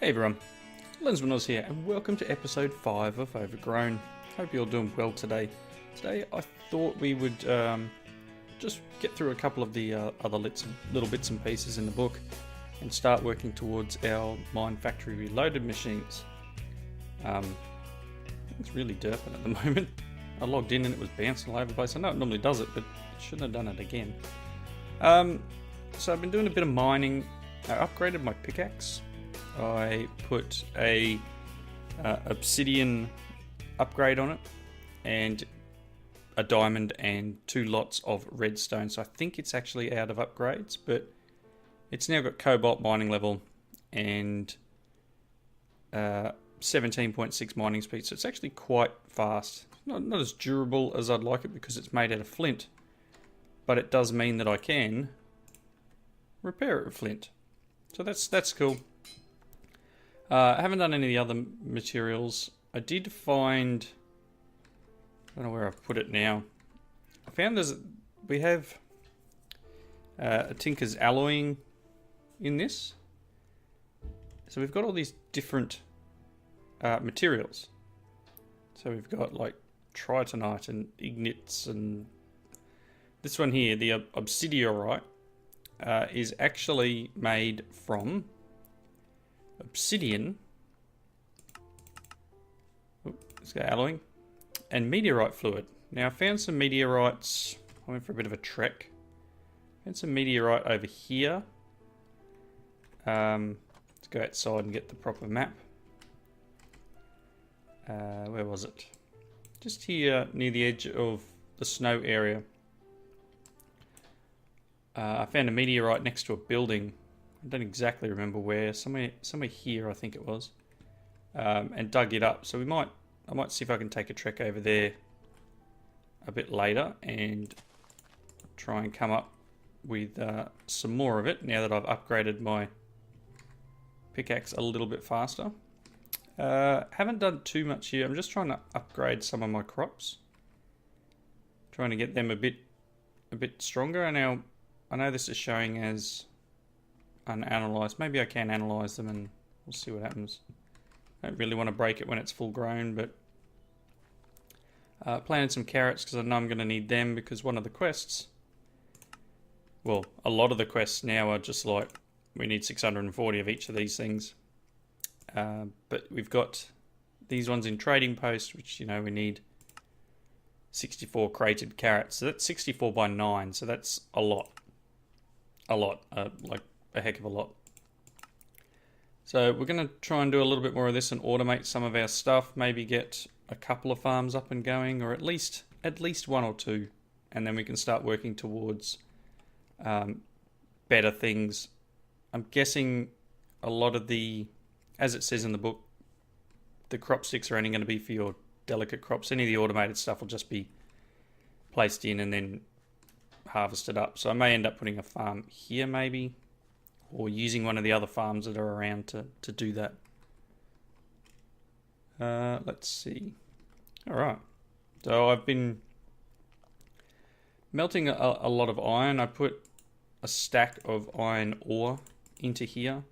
Hey everyone, Lensman Oz here, and welcome to episode 5 of Overgrown. Hope you're doing well today. Today I thought we would just get through a couple of the other little bits and pieces in the book and start working towards our Mine Factory Reloaded machines. It's really derping at the moment. I logged in and it was bouncing all over the place. I know it normally does it, but it shouldn't have done it again. So I've been doing a bit of mining. I upgraded my pickaxe. I put a obsidian upgrade on it and a diamond and 2 lots of redstone. So I think it's actually out of upgrades, but it's now got cobalt mining level and 17.6 mining speed. So it's actually quite fast. Not as durable as I'd like it because it's made out of flint, but it does mean that I can repair it with flint. So that's cool. I haven't done any of the other materials. I did find, I don't know where I've put it now. I found we have a Tinker's alloying in this. So we've got all these different materials. So we've got like tritonite and ignites, and this one here, the obsidiorite, is actually made from obsidian, let's go alloying, and meteorite fluid. Now I found some meteorites. I went for a bit of a trek. Found some meteorite over here. Let's go outside and get the proper map. Where was it? Just here near the edge of the snow area. I found a meteorite next to a building. I don't exactly remember where. Somewhere here, I think it was. And dug it up. So I might see if I can take a trek over there a bit later and try and come up with some more of it now that I've upgraded my pickaxe a little bit faster. Haven't done too much here. I'm just trying to upgrade some of my crops. Trying to get them a bit stronger. And now I know this is showing as unanalyzed. Maybe I can analyze them and we'll see what happens. I don't really want to break it when it's full grown, but planted some carrots because I know I'm going to need them, because one of the quests, well, a lot of the quests now are just like, we need 640 of each of these things. But we've got these ones in trading post, which, you know, we need 64 crated carrots. So that's 64 by 9, so that's a lot. Like a heck of a lot. So we're going to try and do a little bit more of this and automate some of our stuff. Maybe get a couple of farms up and going, or at least 1 or 2, and then we can start working towards better things. I'm guessing a lot of the, as it says in the book, the crop sticks are only going to be for your delicate crops. Any of the automated stuff will just be placed in and then harvested up. So I may end up putting a farm here maybe, or using one of the other farms that are around to do that. Let's see. Alright. So I've been melting a lot of iron. I put a stack of iron ore into here.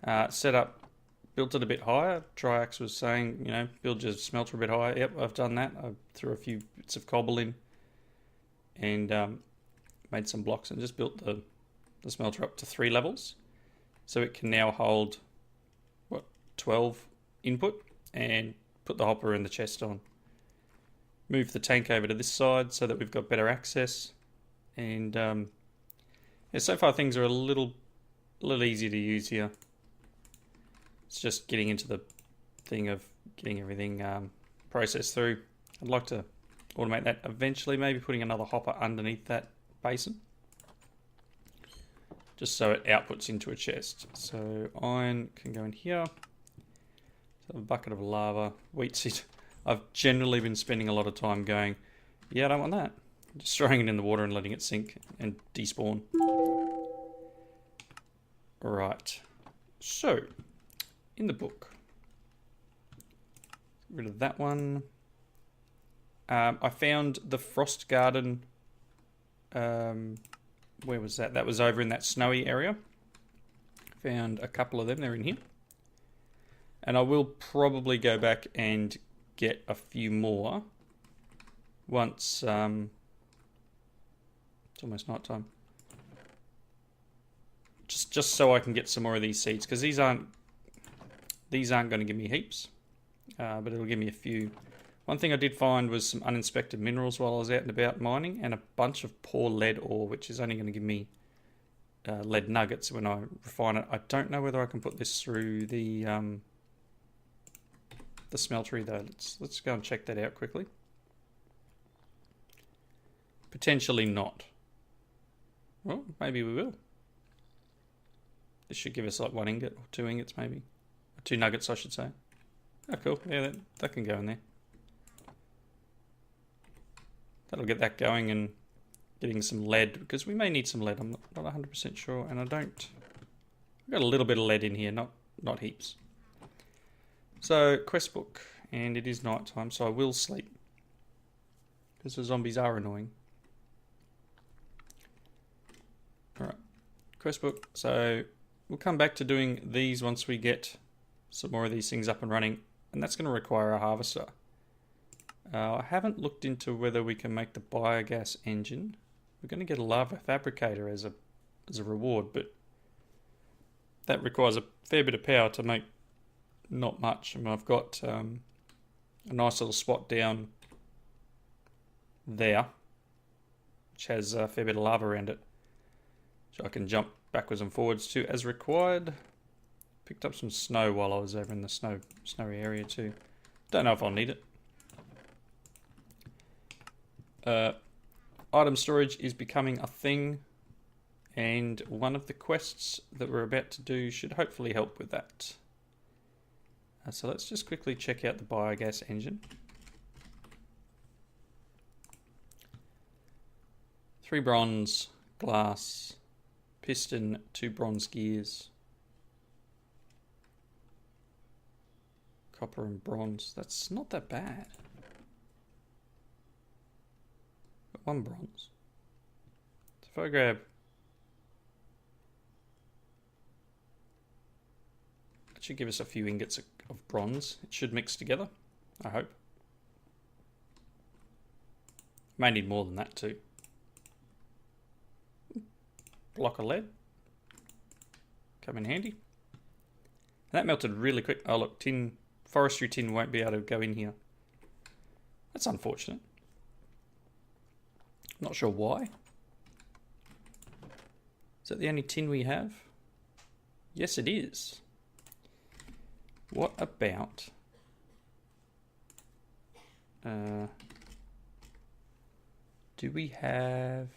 Built it a bit higher. Triax was saying, you know, build your smelter a bit higher. Yep, I've done that. I threw a few bits of cobble in and made some blocks and just built the smelter up to 3 levels. So it can now hold, 12 input, and put the hopper and the chest on. Move the tank over to this side so that we've got better access. And yeah, so far things are a little easier to use here. It's just getting into the thing of getting everything processed through. I'd like to automate that eventually, maybe putting another hopper underneath that basin, just so it outputs into a chest. So iron can go in here. So a bucket of lava, wheat seed. I've generally been spending a lot of time going, yeah, I don't want that. Just throwing it in the water and letting it sink and despawn. Right. So, in the book, get rid of that one. I found the frost garden. Where was that? That was over in that snowy area. Found a couple of them. They're in here. And I will probably go back and get a few more once it's almost night time. Just so I can get some more of these seeds, because these aren't going to give me heaps, but it'll give me a few. One thing I did find was some uninspected minerals while I was out and about mining, and a bunch of poor lead ore, which is only going to give me lead nuggets when I refine it. I don't know whether I can put this through the smeltery though. Let's go and check that out quickly. Potentially not. Well, maybe we will. This should give us like 1 ingot or 2 ingots maybe. Or 2 nuggets I should say. Oh cool, yeah, that can go in there. That'll get that going and getting some lead, because we may need some lead. I'm not 100% sure, and I've got a little bit of lead in here, not heaps. So, quest book, and it is night time, so I will sleep, because the zombies are annoying. Alright, quest book, so we'll come back to doing these once we get some more of these things up and running, and that's going to require a harvester. I haven't looked into whether we can make the biogas engine. We're going to get a lava fabricator as a reward, but that requires a fair bit of power to make not much. I mean, I've got a nice little spot down there, which has a fair bit of lava around it, so I can jump backwards and forwards to as required. Picked up some snow while I was over in the snowy area too. Don't know if I'll need it. Item storage is becoming a thing, and one of the quests that we're about to do should hopefully help with that. So let's just quickly check out the biogas engine. 3 bronze, glass, piston, 2 bronze gears, copper and bronze. That's not that bad. 1 bronze. So if I grab, that should give us a few ingots of bronze. It should mix together, I hope. May need more than that too. Block of lead. Come in handy. And that melted really quick. Oh look, tin, forestry tin won't be able to go in here. That's unfortunate. Not sure why. Is that the only tin we have? Yes, it is. What about... do we have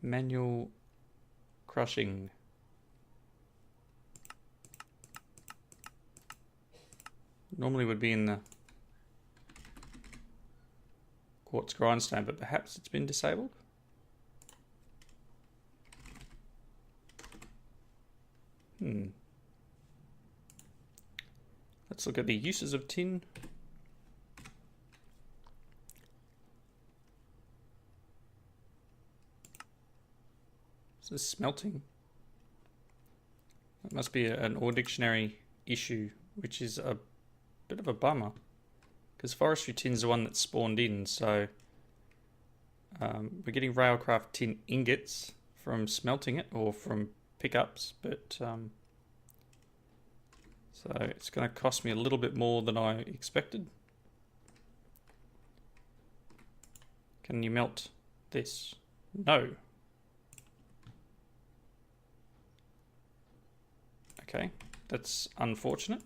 manual crushing? Normally would be in the quartz grindstone, but perhaps it's been disabled. Let's look at the uses of tin. So this is smelting. That must be an ore dictionary issue, which is a bit of a bummer, because forestry tin's the one that spawned in, so we're getting railcraft tin ingots from smelting it, or from pickups, but so it's going to cost me a little bit more than I expected. Can you melt this? No. Okay, that's unfortunate.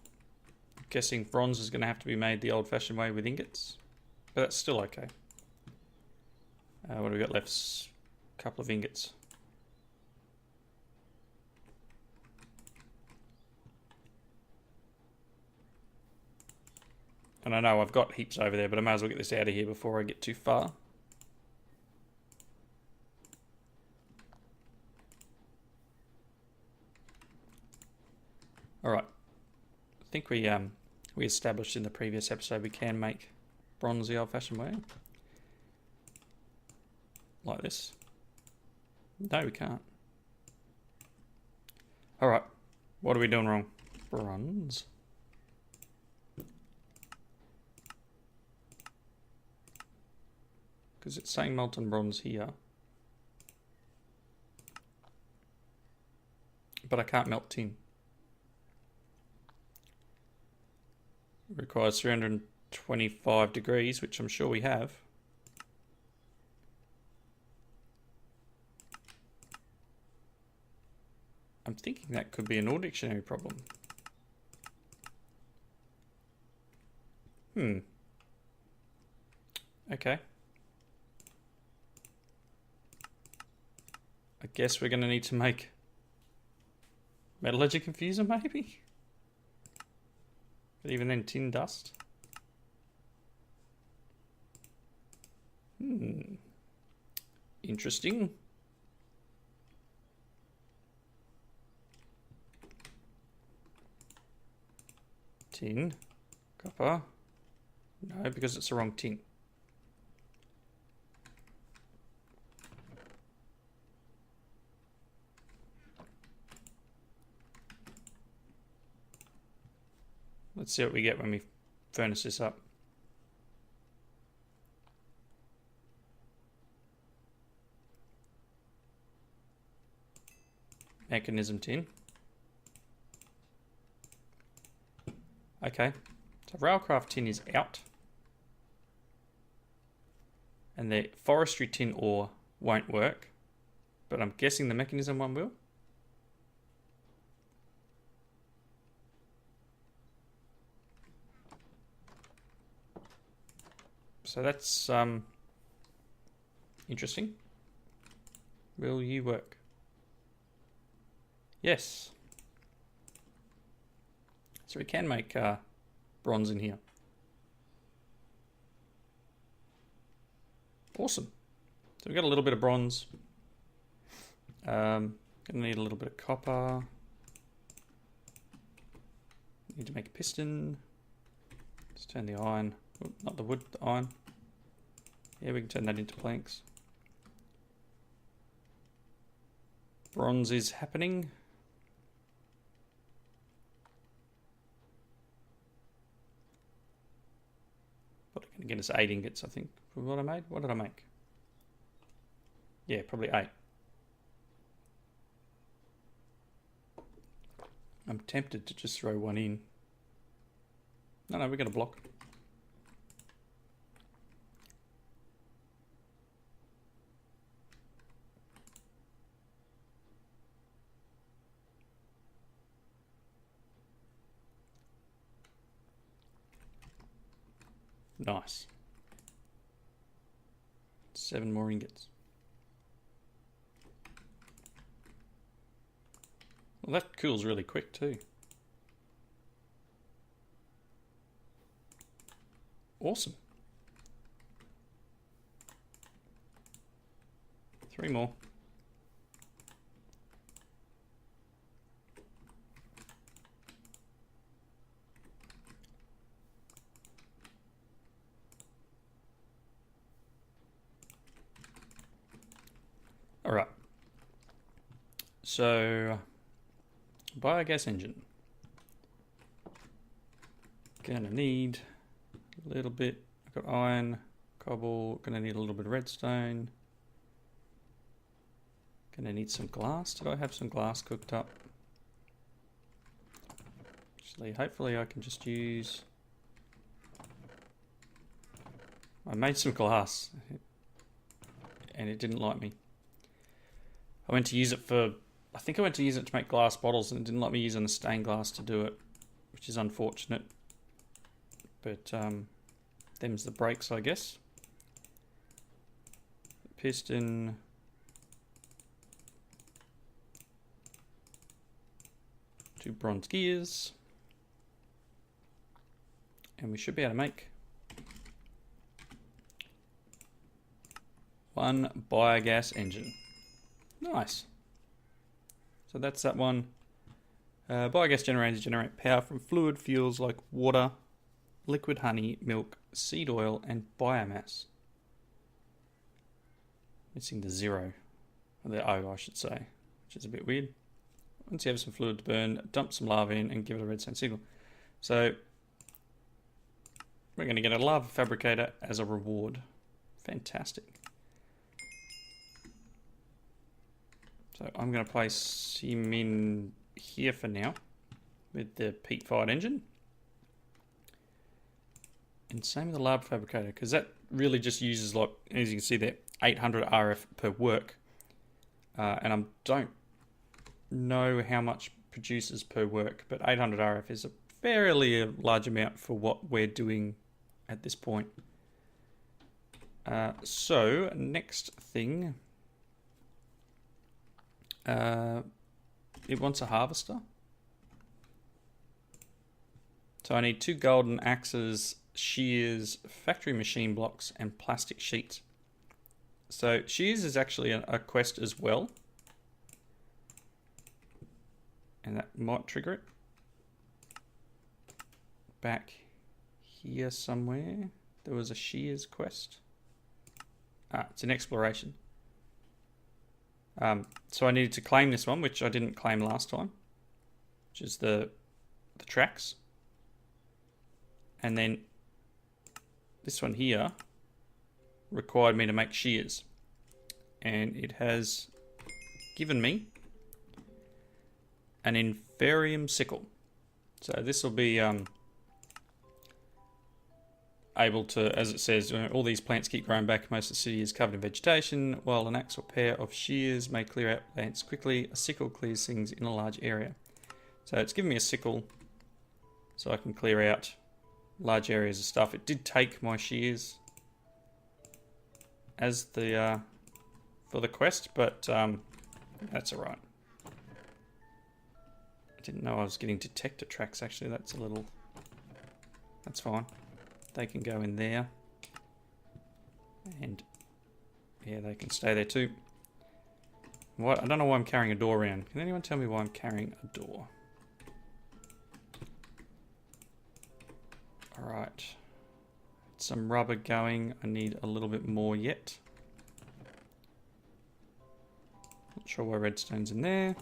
I'm guessing bronze is going to have to be made the old-fashioned way with ingots, but that's still okay. What do we got left? A couple of ingots. And I know I've got heaps over there, but I may as well get this out of here before I get too far. Alright. I think we established in the previous episode we can make bronze the old-fashioned way. Like this. No, we can't. Alright. What are we doing wrong? Bronze. Because it's saying molten bronze here. But I can't melt tin. It requires 325 degrees, which I'm sure we have. I'm thinking that could be an All Dictionary problem. Okay. I guess we're going to need to make metallurgic infuser, maybe? But even then, tin dust. Interesting. Tin. Copper. No, because it's the wrong tin. Let's see what we get when we furnace this up. Mekanism tin. Okay, so railcraft tin is out. And the forestry tin ore won't work. But I'm guessing the Mekanism one will. So that's interesting. Will you work? Yes. So we can make bronze in here. Awesome. So we've got a little bit of bronze. Gonna need a little bit of copper. Need to make a piston. Let's turn the iron, not the wood, the iron. Yeah, we can turn that into planks. Bronze is happening. But I'm gonna get us 8 ingots, I think, for what I made. What did I make? Yeah, probably 8. I'm tempted to just throw one in. No, we got a block. Nice. 7 more ingots. Well, that cools really quick too. Awesome. 3 more. All right. So, biogas engine. Gonna need a little bit. I've got iron, cobble. Gonna need a little bit of redstone. Gonna need some glass. Did I have some glass cooked up? Actually, hopefully I can just use... I made some glass and it didn't like me. I went to use it for... I think I went to use it to make glass bottles and it didn't let me use on the stained glass to do it, which is unfortunate. But them's the breaks, I guess. Piston. 2 bronze gears. And we should be able to make 1 biogas engine. Nice. So that's that one. Biogas generators generate power from fluid fuels like water, liquid honey, milk, seed oil, and biomass. Missing the 0. Or the O, I should say, which is a bit weird. Once you have some fluid to burn, dump some lava in and give it a redstone signal. So we're going to get a lava fabricator as a reward. Fantastic. So I'm going to place him in here for now with the peat-fired engine. And same with the lava fabricator, because that really just uses, like, as you can see there, 800 RF per work. And I don't know how much produces per work, but 800 RF is a fairly large amount for what we're doing at this point. So next thing, it wants a harvester. So I need 2 golden axes, shears, factory machine blocks, and plastic sheets. So shears is actually a quest as well. And that might trigger it. Back here somewhere, there was a shears quest. It's an exploration. So I needed to claim this one, which I didn't claim last time, which is the tracks. And then this one here required me to make shears, and it has given me an inferium sickle. So this will be able to, as it says, all these plants keep growing back. Most of the city is covered in vegetation, while an axe or pair of shears may clear out plants quickly. A sickle clears things in a large area. So it's given me a sickle so I can clear out large areas of stuff. It did take my shears as the for the quest, but that's alright. I didn't know I was getting detector tracks, actually. That's fine. They can go in there, and yeah, they can stay there too. What? I don't know why I'm carrying a door around. Can anyone tell me why I'm carrying a door? Alright, some rubber going. I need a little bit more yet. Not sure why redstone's in there.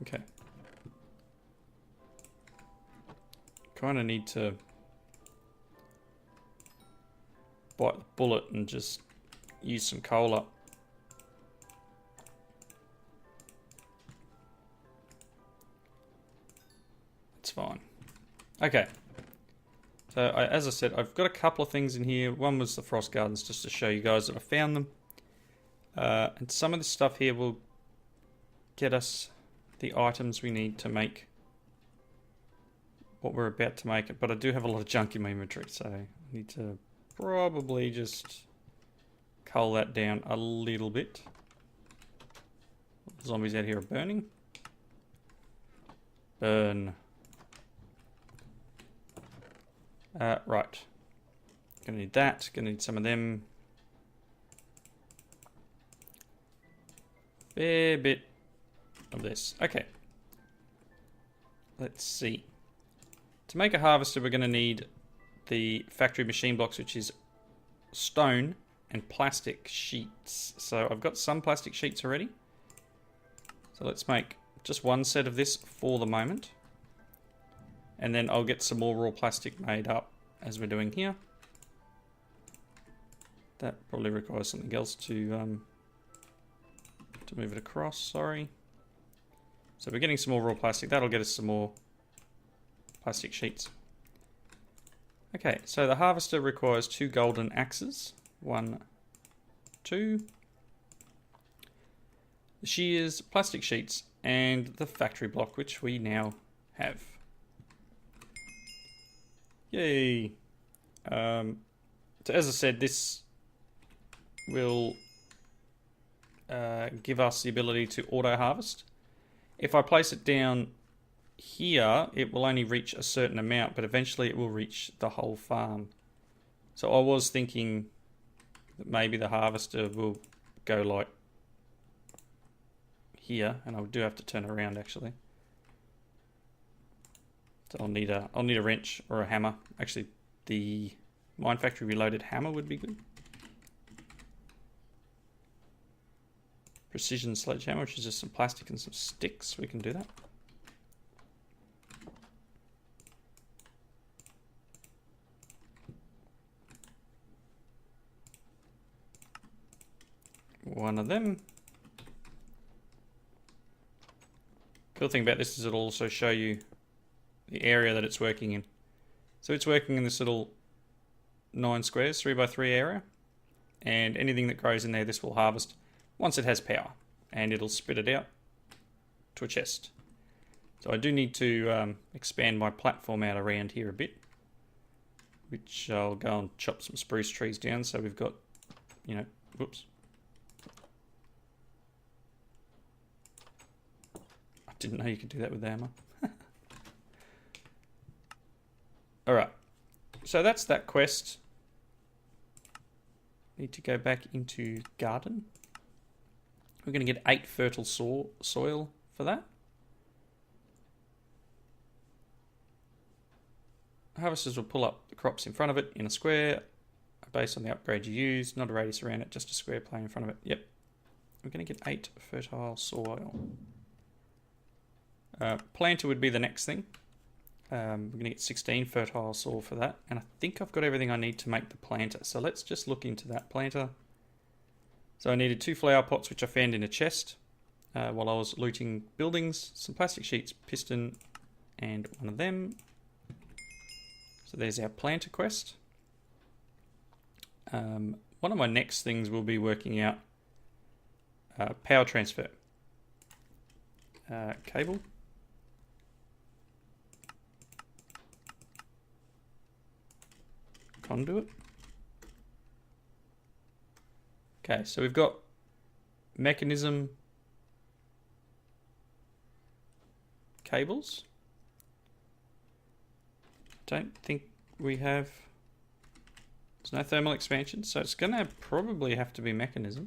Okay. Kind of need to bite the bullet and just use some coal up. It's fine. Okay. So as I said, I've got a couple of things in here. One was the frost gardens, just to show you guys that I found them. And some of this stuff here will get us the items we need to make what we're about to make it. But I do have a lot of junk in my inventory, so I need to probably just cull that down a little bit. Zombies out here are burning. Burn. Right. Gonna need that. Gonna need some of them. Fair bit of this. Okay. Let's see. To make a harvester, we're gonna need the factory machine blocks, which is stone and plastic sheets. So I've got some plastic sheets already. So let's make just one set of this for the moment. And then I'll get some more raw plastic made up as we're doing here. That probably requires something else to move it across, sorry. So we're getting some more raw plastic. That'll get us some more plastic sheets. Okay, so the harvester requires 2 golden axes. 1, 2. The shears, plastic sheets, and the factory block, which we now have. Yay! So as I said, this will give us the ability to auto harvest. If I place it down here, it will only reach a certain amount, but eventually it will reach the whole farm. So I was thinking that maybe the harvester will go like here, and I do have to turn around actually. So I'll need a wrench or a hammer. Actually, the Mine Factory Reloaded hammer would be good. precision sledgehammer, which is just some plastic and some sticks. We can do that. One of them. Cool thing about this is it'll also show you the area that it's working in. So it's working in this little 9 squares, 3x3 area, and anything that grows in there, this will harvest once it has power, and it'll spit it out to a chest. So I do need to expand my platform out around here a bit, which I'll go and chop some spruce trees down so we've got, you know, whoops. I didn't know you could do that with the hammer. Alright, so that's that quest. Need to go back into garden. We're going to get 8 fertile soil for that. Harvesters will pull up the crops in front of it in a square based on the upgrade you use, not a radius around it, just a square plane in front of it. Yep. We're going to get 8 fertile soil. Planter would be the next thing. We're going to get 16 fertile soil for that. And I think I've got everything I need to make the planter. So let's just look into that planter. So I needed 2 flower pots, which I found in a chest while I was looting buildings. Some plastic sheets, piston, and one of them. So there's our planter quest. One of my next things will be working out power transfer. Cable. Conduit. Okay, so we've got Mekanism cables. Don't think we have. There's no thermal expansion, so it's going to probably have to be Mekanism.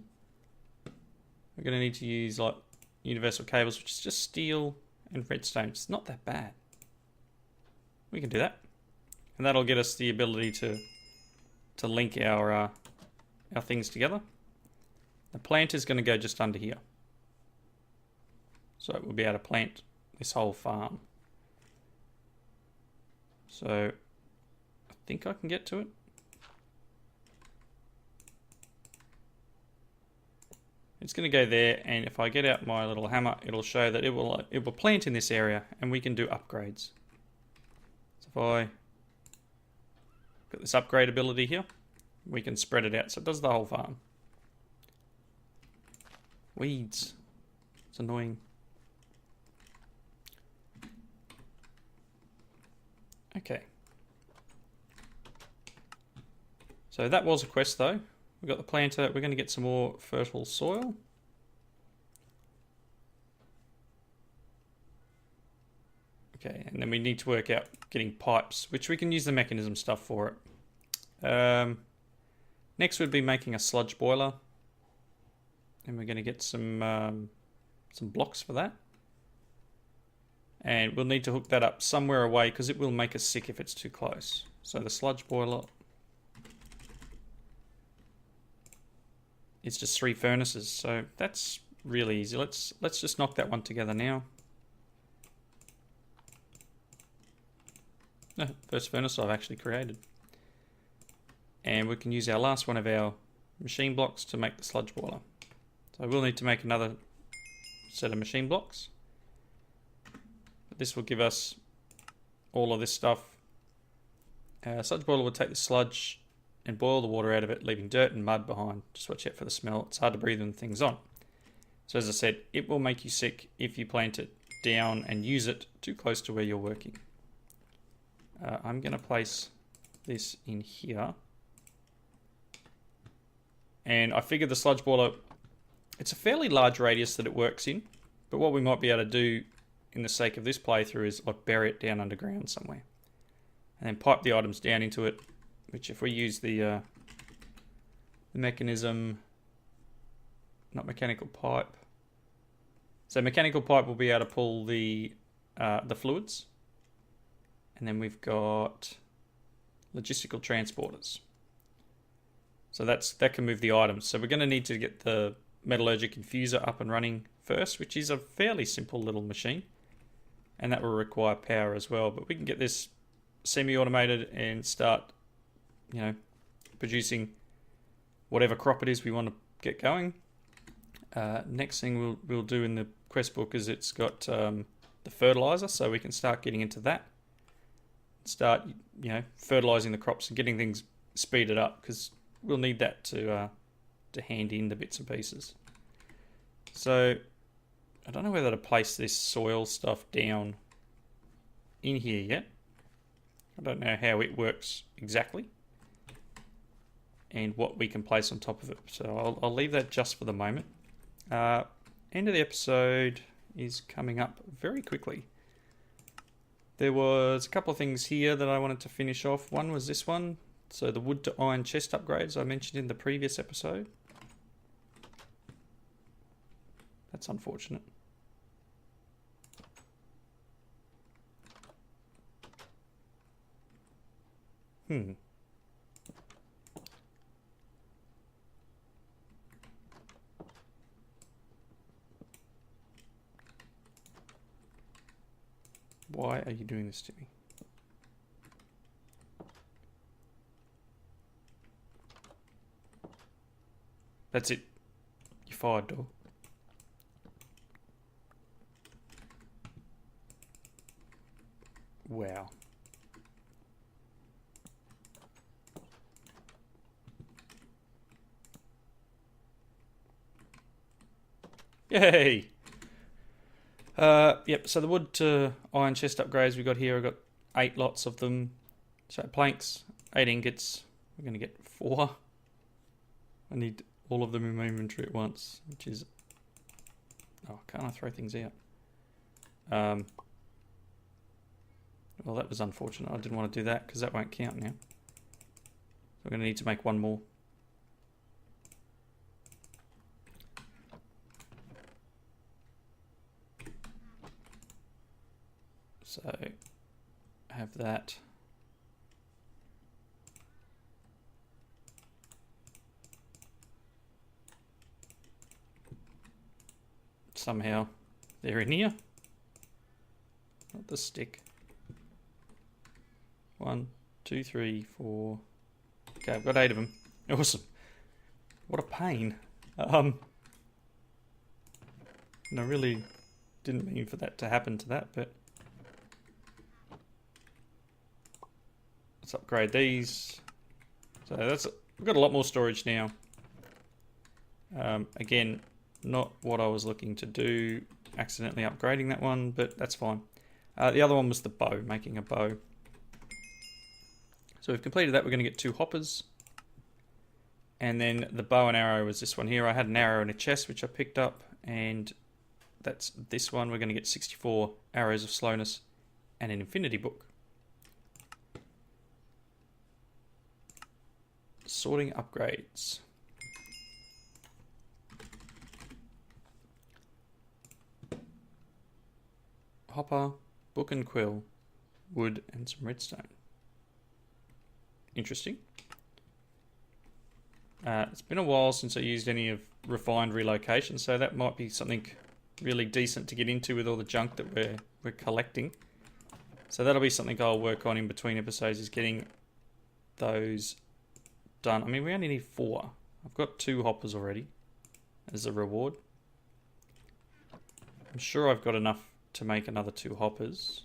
We're going to need to use like universal cables, which is just steel and redstone. It's not that bad. We can do that, and that'll get us the ability to link our things together. The plant is going to go just under here, so we'll be able to plant this whole farm. So I think I can get to it. It's going to go there, and if I get out my little hammer, it'll show that it will plant in this area, and we can do upgrades. So if I got this upgrade ability here, we can spread it out, so it does the whole farm. Weeds. It's annoying. Okay. So that was a quest though. We've got the planter. We're going to get some more fertile soil. Okay, and then we need to work out getting pipes, which we can use the Mekanism stuff for it. Next would be making a sludge boiler. And we're going to get some blocks for that. And we'll need to hook that up somewhere away because it will make us sick if it's too close. So the sludge boiler, it's just 3 furnaces, so that's really easy. Let's just knock that one together now. First furnace I've actually created. And we can use our last one of our machine blocks to make the sludge boiler. So we'll need to make another set of machine blocks. But this will give us all of this stuff. Sludge boiler will take the sludge and boil the water out of it, leaving dirt and mud behind. Just watch out for the smell. It's hard to breathe when things on. So as I said, it will make you sick if you plant it down and use it too close to where you're working. I'm going to place this in here. And I figured the sludge boiler, it's a fairly large radius that it works in. But what we might be able to do in the sake of this playthrough is like bury it down underground somewhere. And then pipe the items down into it. Which if we use the Mekanism, not mechanical pipe. So mechanical pipe will be able to pull the fluids. And then we've got logistical transporters. So that can move the items. So we're going to need to get the metallurgic infuser up and running first, which is a fairly simple little machine, and that will require power as well. But we can get this semi-automated and start, you know, producing whatever crop it is we want to get going. Next thing we'll do in the quest book is it's got the fertilizer, so we can start getting into that. Start, you know, fertilizing the crops and getting things speeded up, because we'll need that to hand in the bits and pieces. So I don't know whether to place this soil stuff down in here yet. I don't know how it works exactly and what we can place on top of it. So I'll leave that just for the moment. End of the episode is coming up very quickly. There was a couple of things here that I wanted to finish off. One was this one. So the wood to iron chest upgrades I mentioned in the previous episode. That's unfortunate. Why are you doing this to me? That's it. You're fired, dog. Wow. Yay! Yep, so the wood to iron chest upgrades we got here, I've got 8 lots of them. So planks, 8 ingots, we're going to get 4. I need all of them in my inventory at once, which is... Oh, can't I throw things out? Well, that was unfortunate. I didn't want to do that because that won't count now. We're going to need to make 1 more. So, have that. Somehow they're in here. Not the stick. 1, 2, 3, 4. Okay, I've got 8 of them. Awesome. What a pain. And I really didn't mean for that to happen to that, but let's upgrade these. So we've got a lot more storage now. Again, not what I was looking to do, accidentally upgrading that one, but that's fine. The other one was the bow, making a bow. So we've completed that. We're going to get 2 hoppers. And then the bow and arrow was this one here. I had an arrow in a chest, which I picked up, and that's this one. We're going to get 64 arrows of slowness and an infinity book. Sorting upgrades. Hopper, book and quill, wood and some redstone. Interesting. It's been a while since I used any of refined relocation, so that might be something really decent to get into with all the junk that we're collecting. So that'll be something I'll work on in between episodes, is getting those done. I mean, we only need 4. I've got 2 hoppers already as a reward. I'm sure I've got enough to make another 2 hoppers.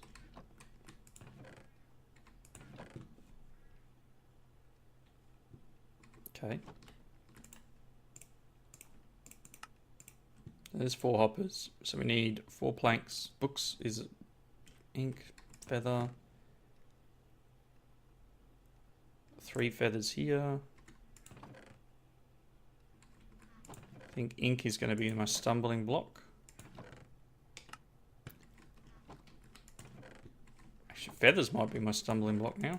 Okay. There's 4 hoppers. So we need 4 planks. Books is ink, feather. 3 feathers here. I think ink is going to be my stumbling block. Actually, feathers might be my stumbling block now.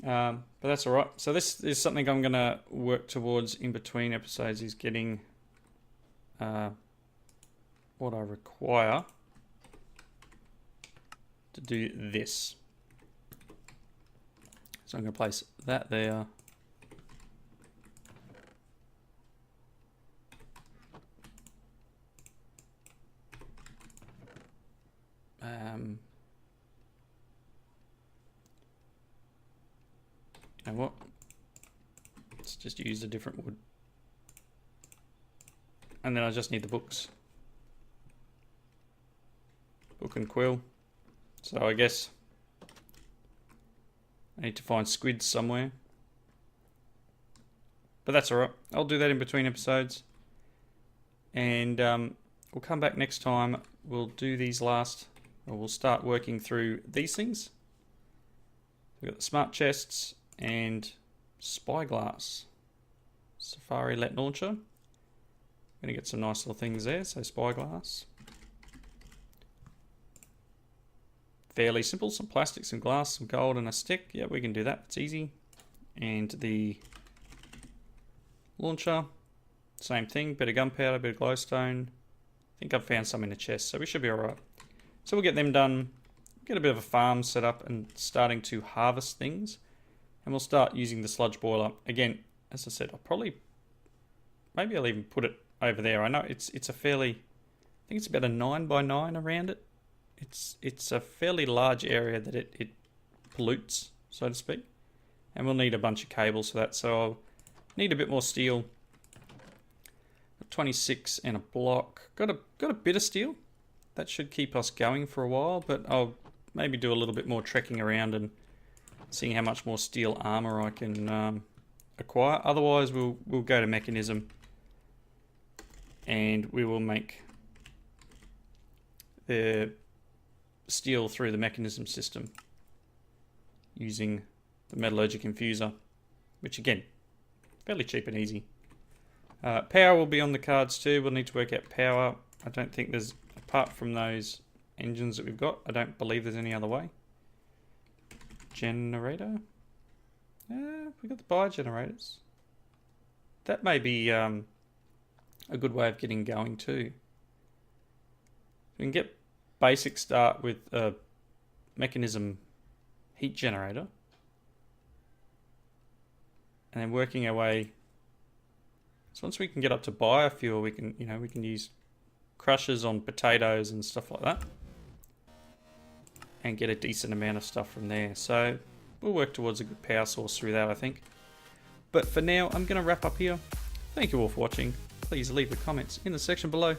But that's alright. So this is something I'm going to work towards in between episodes, is getting what I require to do this. So I'm going to place that there. know what? Let's just use a different wood. And then I just need the books. Book and quill. So I guess I need to find squids somewhere. But that's alright. I'll do that in between episodes. And we'll come back next time. We'll do these we'll start working through these things. We've got the smart chests and spyglass. Safari let launcher. Going to get some nice little things there. So spyglass. Fairly simple. Some plastic, some glass, some gold and a stick. Yeah, we can do that. It's easy. And the launcher. Same thing. Bit of gunpowder, bit of glowstone. I think I've found some in the chest, so we should be alright. So we'll get them done. Get a bit of a farm set up and starting to harvest things. And we'll start using the sludge boiler. Again, as I said, maybe I'll even put it over there. I know it's a fairly, I think it's about a 9x9 around it. It's a fairly large area that it pollutes, so to speak. And we'll need a bunch of cables for that. So I'll need a bit more steel. 26 and a block. Got a bit of steel. That should keep us going for a while, but I'll maybe do a little bit more trekking around and seeing how much more steel armor I can acquire. Otherwise, we'll go to Mekanism and we will make the steel through the Mekanism system using the metallurgic infuser, which again, fairly cheap and easy. Power will be on the cards too. We'll need to work out power. I don't think there's, apart from those engines that we've got, I don't believe there's any other way. Generator? We got the biogenerators. That may be a good way of getting going too. We can get basic start with a Mekanism heat generator. And then working our way. So once we can get up to biofuel, we can use crushers on potatoes and stuff like that. And get a decent amount of stuff from there. So we'll work towards a good power source through that, I think. But for now, I'm going to wrap up here. Thank you all for watching. Please leave the comments in the section below.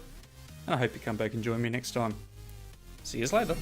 And I hope you come back and join me next time. See you later.